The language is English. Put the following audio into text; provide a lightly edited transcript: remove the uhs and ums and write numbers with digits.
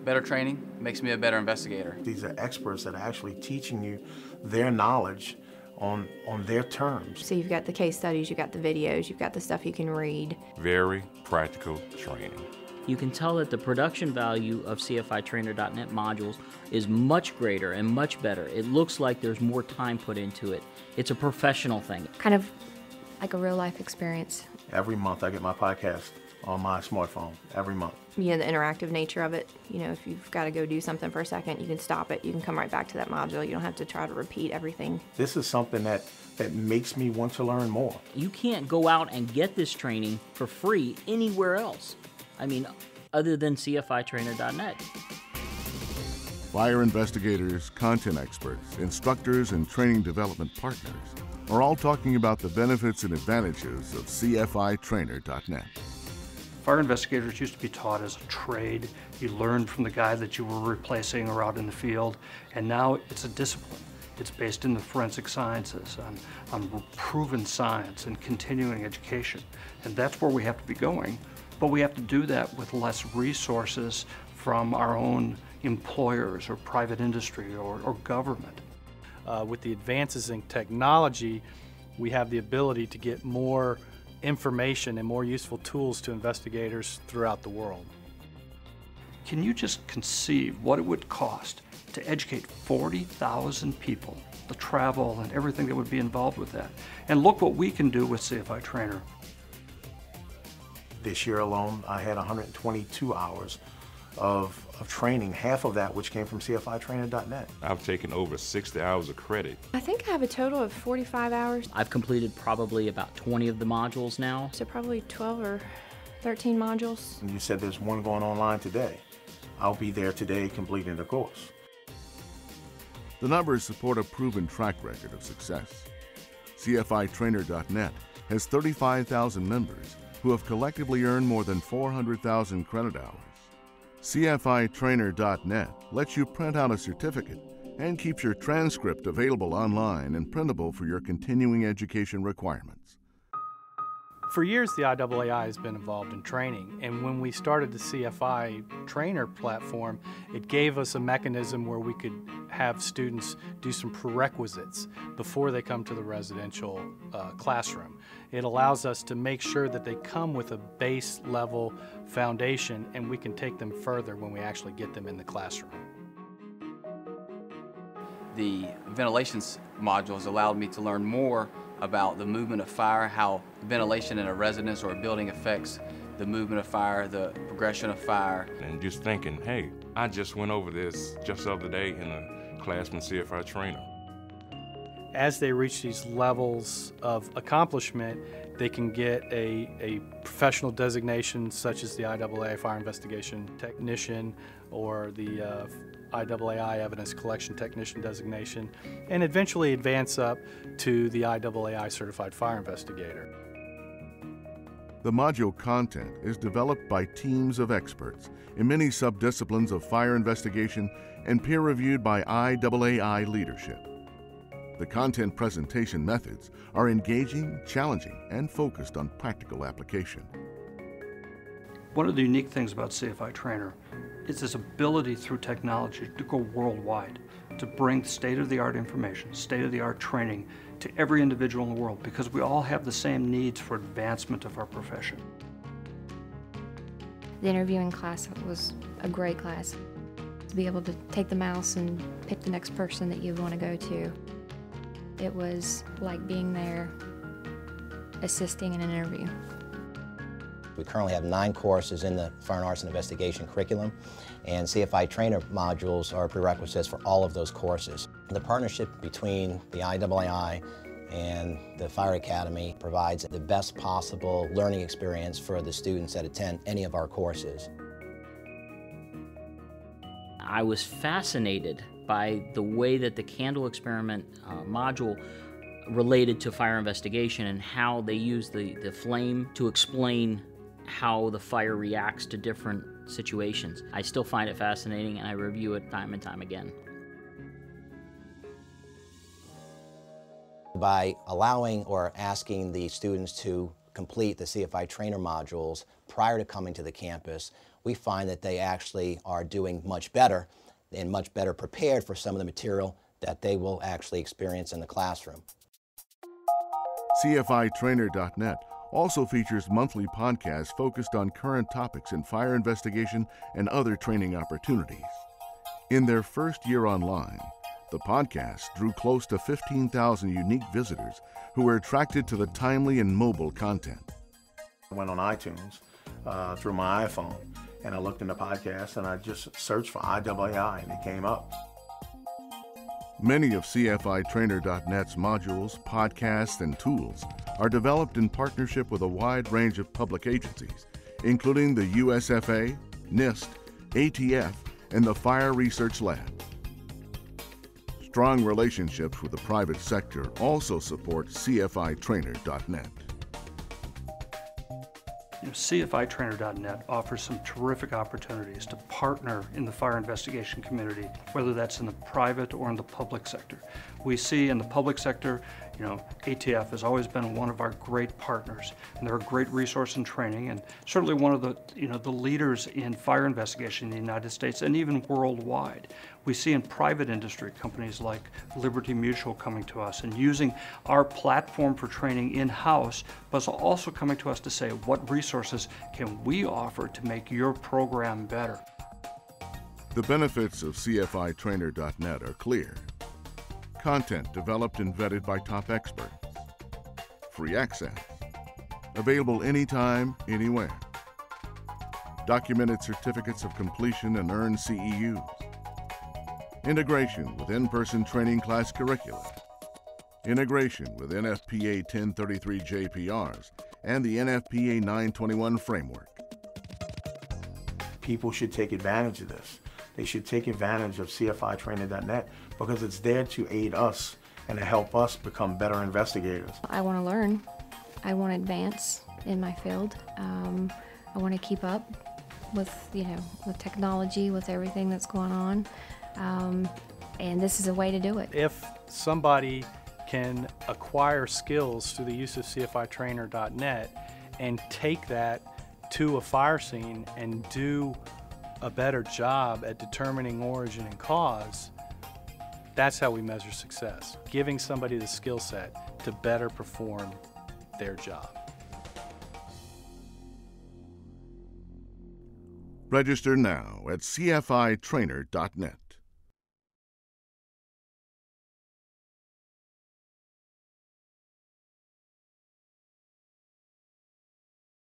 Better training makes me a better investigator. These are experts that are actually teaching you their knowledge on their terms. So you've got the case studies, you've got the videos, you've got the stuff you can read. Very practical training. You can tell that the production value of CFItrainer.net modules is much greater and much better. It looks like there's more time put into it. It's a professional thing. Kind of like a real life experience. Every month I get my podcast on my smartphone, every month. You know, the interactive nature of it. You know, if you've got to go do something for a second, you can stop it. You can come right back to that module. You don't have to try to repeat everything. This is something that makes me want to learn more. You can't go out and get this training for free anywhere else. I mean, other than CFItrainer.net. Fire investigators, content experts, instructors, and training development partners are all talking about the benefits and advantages of CFItrainer.net. Fire investigators used to be taught as a trade. You learned from the guy that you were replacing or out in the field, and now it's a discipline. It's based in the forensic sciences, on proven science and continuing education. And that's where we have to be going. But we have to do that with less resources from our own employers or private industry or government. With the advances in technology, we have the ability to get more information and more useful tools to investigators throughout the world. Can you just conceive what it would cost to educate 40,000 people, the travel and everything that would be involved with that? And look what we can do with CFI Trainer. This year alone, I had 122 hours of training, half of that which came from CFItrainer.net. I've taken over 60 hours of credit. I think I have a total of 45 hours. I've completed probably about 20 of the modules now. So probably 12 or 13 modules. And you said there's one going online today. I'll be there today completing the course. The numbers support a proven track record of success. CFItrainer.net has 35,000 members who have collectively earned more than 400,000 credit hours. CFItrainer.net lets you print out a certificate and keeps your transcript available online and printable for your continuing education requirements. For years, the IAAI has been involved in training, and when we started the CFI Trainer platform, it gave us a mechanism where we could have students do some prerequisites before they come to the residential classroom. It allows us to make sure that they come with a base level foundation, and we can take them further when we actually get them in the classroom. The ventilation modules allowed me to learn more about the movement of fire, how ventilation in a residence or a building affects the movement of fire, the progression of fire. And just thinking, hey, I just went over this just the other day in a class from CFI Trainer. As they reach these levels of accomplishment, they can get a professional designation such as the IAAI Fire Investigation Technician or the IAAI Evidence Collection Technician designation, and eventually advance up to the IAAI Certified Fire Investigator. The module content is developed by teams of experts in many subdisciplines of fire investigation and peer-reviewed by IAAI leadership. The content presentation methods are engaging, challenging, and focused on practical application. One of the unique things about CFI Trainer is its ability through technology to go worldwide, to bring state-of-the-art information, state-of-the-art training to every individual in the world, because we all have the same needs for advancement of our profession. The interviewing class was a great class. To be able to take the mouse and pick the next person that you want to go to. It was like being there, assisting in an interview. We currently have 9 courses in the Fire and Arson Investigation curriculum, and CFI Trainer modules are prerequisites for all of those courses. The partnership between the IAAI and the Fire Academy provides the best possible learning experience for the students that attend any of our courses. I was fascinated by the way that the candle experiment module related to fire investigation and how they use the flame to explain how the fire reacts to different situations. I still find it fascinating, and I review it time and time again. By allowing or asking the students to complete the CFI Trainer modules prior to coming to the campus, we find that they actually are doing much better and much better prepared for some of the material that they will actually experience in the classroom. CFItrainer.net also features monthly podcasts focused on current topics in fire investigation and other training opportunities. In their first year online, the podcast drew close to 15,000 unique visitors who were attracted to the timely and mobile content. I went on iTunes through my iPhone, and I looked in the podcast, and I just searched for IAAI, and it came up. Many of CFItrainer.net's modules, podcasts, and tools are developed in partnership with a wide range of public agencies, including the USFA, NIST, ATF, and the Fire Research Lab. Strong relationships with the private sector also support CFItrainer.net. CFItrainer.net offers some terrific opportunities to partner in the fire investigation community, whether that's in the private or in the public sector. We see in the public sector, ATF has always been one of our great partners, and they're a great resource in training, and certainly one of the, the leaders in fire investigation in the United States and even worldwide. We see in private industry companies like Liberty Mutual coming to us and using our platform for training in-house, but also coming to us to say, what resources can we offer to make your program better? The benefits of CFItrainer.net are clear. Content developed and vetted by top experts. Free access. Available anytime, anywhere. Documented certificates of completion and earned CEUs. Integration with in-person training class curricula. Integration with NFPA 1033 JPRs and the NFPA 921 framework. People should take advantage of this. They should take advantage of CFItrainer.net because it's there to aid us and to help us become better investigators. I want to learn. I want to advance in my field. I want to keep up with, with technology, with everything that's going on. And this is a way to do it. If somebody can acquire skills through the use of CFItrainer.net and take that to a fire scene and do a better job at determining origin and cause, that's how we measure success. Giving somebody the skill set to better perform their job. Register now at CFItrainer.net.